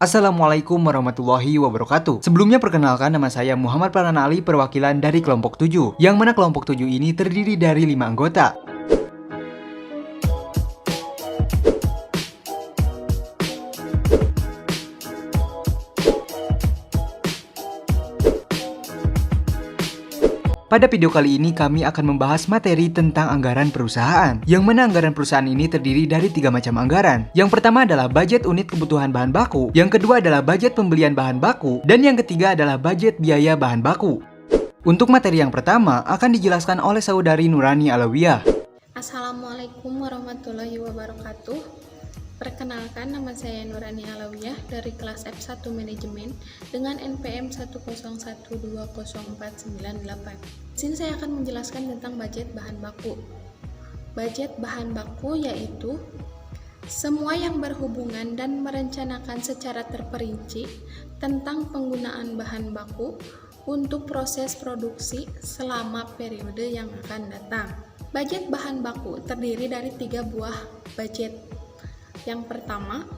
Assalamualaikum warahmatullahi wabarakatuh. Sebelumnya perkenalkan, nama saya Muhammad Pranali, perwakilan dari kelompok 7. Yang mana kelompok 7 ini terdiri dari 5 anggota. Pada video kali ini kami akan membahas materi tentang anggaran perusahaan. Yang mana anggaran perusahaan ini terdiri dari 3 macam anggaran. Yang pertama adalah budget unit kebutuhan bahan baku. Yang kedua adalah budget pembelian bahan baku. Dan yang ketiga adalah budget biaya bahan baku. Untuk materi yang pertama akan dijelaskan oleh saudari Nurani Alawiyah. Assalamualaikum warahmatullahi wabarakatuh. Perkenalkan, nama saya Nurani Alawiyah dari kelas F1 Manajemen dengan NPM 101204998. Di sini saya akan menjelaskan tentang budget bahan baku. Budget bahan baku yaitu semua yang berhubungan dan merencanakan secara terperinci tentang penggunaan bahan baku untuk proses produksi selama periode yang akan datang. Budget bahan baku terdiri dari 3 buah budget. Yang pertama,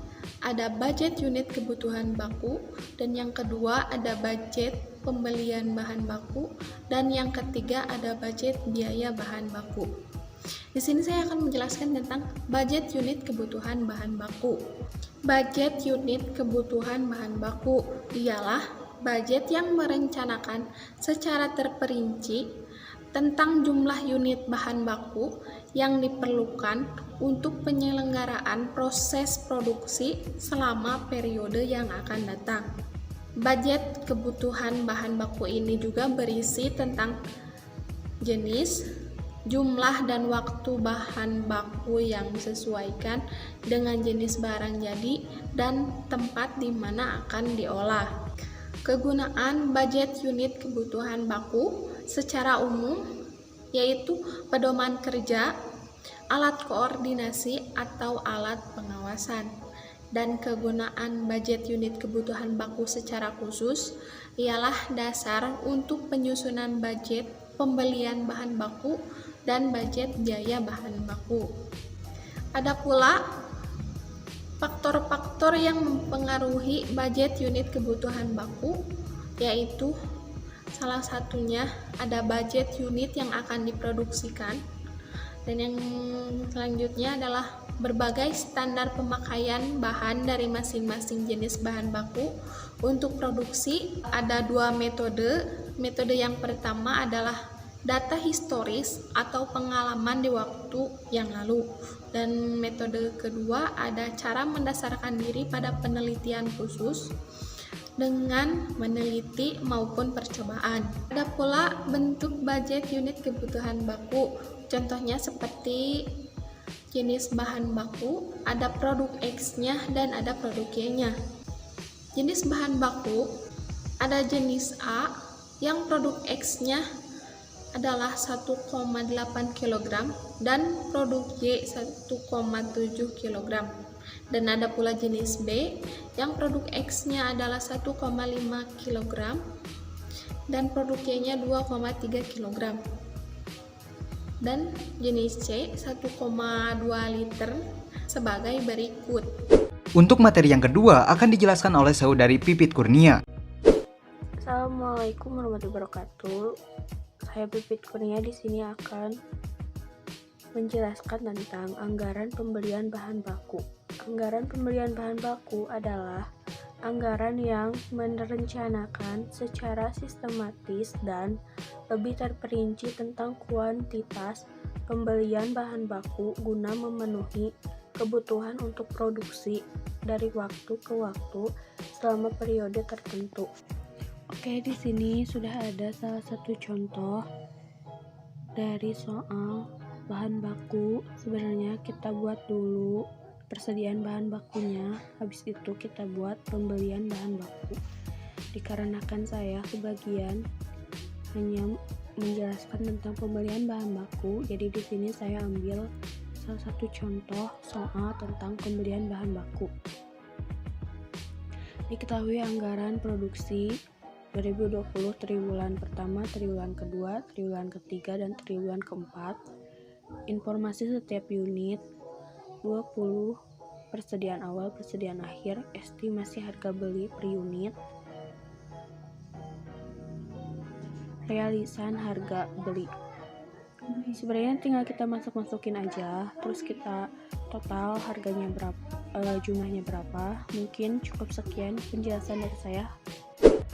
ada budget unit kebutuhan baku, dan yang kedua ada budget pembelian bahan baku, dan yang ketiga ada budget biaya bahan baku. Di sini saya akan menjelaskan tentang budget unit kebutuhan bahan baku. Budget unit kebutuhan bahan baku ialah budget yang merencanakan secara terperinci tentang jumlah unit bahan baku yang diperlukan untuk penyelenggaraan proses produksi selama periode yang akan datang. Budget kebutuhan bahan baku ini juga berisi tentang jenis, jumlah dan waktu bahan baku yang disesuaikan dengan jenis barang jadi dan tempat di mana akan diolah. Kegunaan budget unit kebutuhan baku secara umum yaitu pedoman kerja, alat koordinasi atau alat pengawasan. Dan kegunaan budget unit kebutuhan baku secara khusus ialah dasar untuk penyusunan budget pembelian bahan baku dan budget biaya bahan baku. Ada pula faktor-faktor yang mempengaruhi budget unit kebutuhan baku, yaitu salah satunya ada budget unit yang akan diproduksikan, dan yang selanjutnya adalah berbagai standar pemakaian bahan dari masing-masing jenis bahan baku untuk produksi. Ada 2 metode. Metode yang pertama adalah data historis atau pengalaman di waktu yang lalu, dan metode kedua ada cara mendasarkan diri pada penelitian khusus dengan meneliti maupun percobaan. Ada pula bentuk budget unit kebutuhan baku, contohnya seperti jenis bahan baku, ada produk X-nya dan ada produk Y-nya. Jenis bahan baku ada jenis A yang produk X-nya adalah 1,8 kg dan produk Y 1,7 kg. Dan ada pula jenis B yang produk X-nya adalah 1,5 kg dan produk Y-nya 2,3 kg. Dan jenis C 1,2 liter sebagai berikut. Untuk materi yang kedua akan dijelaskan oleh saudari Pipit Kurnia. Assalamualaikum warahmatullahi wabarakatuh. Saya Pipit Kurnia di sini akan menjelaskan tentang anggaran pembelian bahan baku. Anggaran pembelian bahan baku adalah anggaran yang merencanakan secara sistematis dan lebih terperinci tentang kuantitas pembelian bahan baku guna memenuhi kebutuhan untuk produksi dari waktu ke waktu selama periode tertentu. Oke, di sini sudah ada salah satu contoh dari soal bahan baku. Sebenarnya kita buat dulu persediaan bahan bakunya, habis itu kita buat pembelian bahan baku. Dikarenakan saya kebagian hanya menjelaskan tentang pembelian bahan baku, jadi di sini saya ambil salah satu contoh soal tentang pembelian bahan baku. Diketahui anggaran produksi 2020 triwulan pertama, triwulan kedua, triwulan ketiga, dan triwulan keempat. Informasi setiap unit 20 persediaan awal, persediaan akhir, estimasi harga beli per unit, realisan harga beli. Sebenarnya tinggal kita masukin aja, terus kita total harganya berapa, jumlahnya berapa. Mungkin cukup sekian penjelasan dari saya.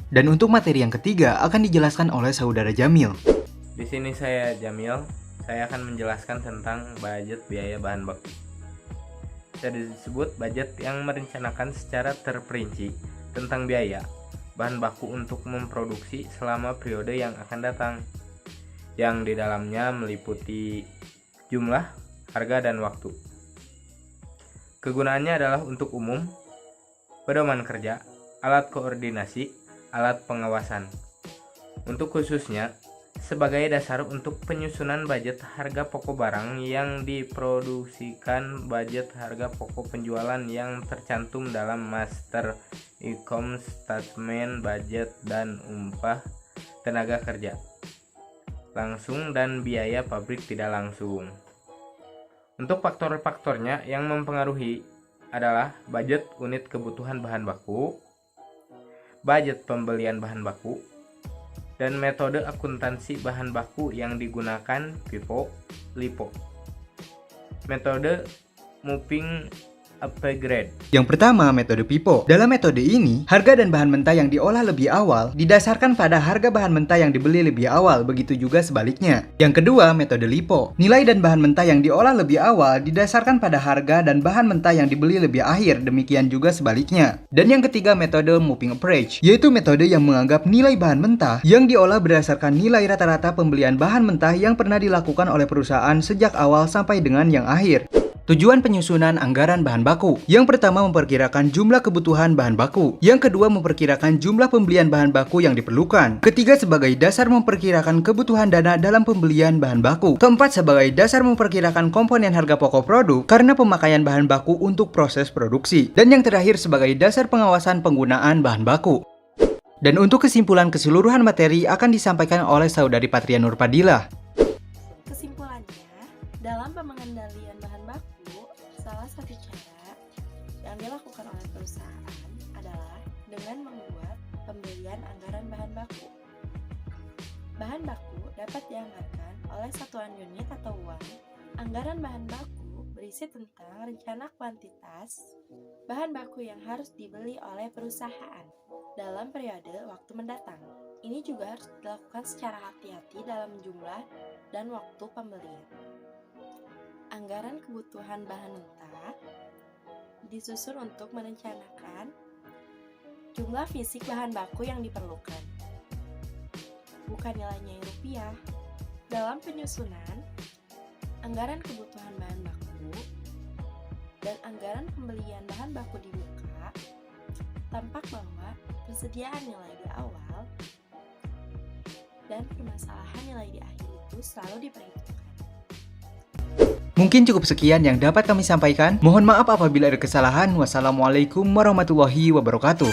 Dan untuk materi yang ketiga akan dijelaskan oleh saudara Jamil. Di sini saya Jamil, saya akan menjelaskan tentang budget biaya bahan baku. Bisa disebut budget yang merencanakan secara terperinci tentang biaya bahan baku untuk memproduksi selama periode yang akan datang, yang di dalamnya meliputi jumlah, harga, dan waktu. Kegunaannya adalah untuk umum, pedoman kerja, alat koordinasi, alat pengawasan. Untuk khususnya, sebagai dasar untuk penyusunan budget harga pokok barang yang diproduksikan, budget harga pokok penjualan yang tercantum dalam master income statement, budget dan upah tenaga kerja langsung dan biaya pabrik tidak langsung. Untuk faktor-faktornya yang mempengaruhi adalah budget unit kebutuhan bahan baku, budget pembelian bahan baku, dan metode akuntansi bahan baku yang digunakan FIFO, LIFO. Metode moving upgrade. Yang pertama, metode FIFO. Dalam metode ini, harga dan bahan mentah yang diolah lebih awal didasarkan pada harga bahan mentah yang dibeli lebih awal, begitu juga sebaliknya. Yang kedua, metode LIFO. Nilai dan bahan mentah yang diolah lebih awal didasarkan pada harga dan bahan mentah yang dibeli lebih akhir, demikian juga sebaliknya. Dan yang ketiga, metode moving average, yaitu metode yang menganggap nilai bahan mentah yang diolah berdasarkan nilai rata-rata pembelian bahan mentah yang pernah dilakukan oleh perusahaan sejak awal sampai dengan yang akhir. Tujuan penyusunan anggaran bahan baku. Yang pertama, memperkirakan jumlah kebutuhan bahan baku. Yang kedua, memperkirakan jumlah pembelian bahan baku yang diperlukan. Ketiga, sebagai dasar memperkirakan kebutuhan dana dalam pembelian bahan baku. Keempat, sebagai dasar memperkirakan komponen harga pokok produk karena pemakaian bahan baku untuk proses produksi. Dan yang terakhir, sebagai dasar pengawasan penggunaan bahan baku. Dan untuk kesimpulan keseluruhan materi akan disampaikan oleh saudari Patria Nurpadilah. Kesimpulannya, dalam pengendalian bahan baku, salah satu cara yang dilakukan oleh perusahaan adalah dengan membuat pembelian anggaran bahan baku. Bahan baku dapat dianggarkan oleh satuan unit atau uang. Anggaran bahan baku berisi tentang rencana kuantitas bahan baku yang harus dibeli oleh perusahaan dalam periode waktu mendatang. Ini juga harus dilakukan secara hati-hati dalam jumlah dan waktu pembelian. Anggaran kebutuhan bahan mentah disusun untuk merencanakan jumlah fisik bahan baku yang diperlukan, bukan nilainya yang rupiah. Dalam penyusunan anggaran kebutuhan bahan baku dan anggaran pembelian bahan baku di muka, tampak bahwa persediaan nilai di awal dan permasalahan nilai di akhir itu selalu diperhitungkan. Mungkin cukup sekian yang dapat kami sampaikan. Mohon maaf apabila ada kesalahan. Wassalamualaikum warahmatullahi wabarakatuh.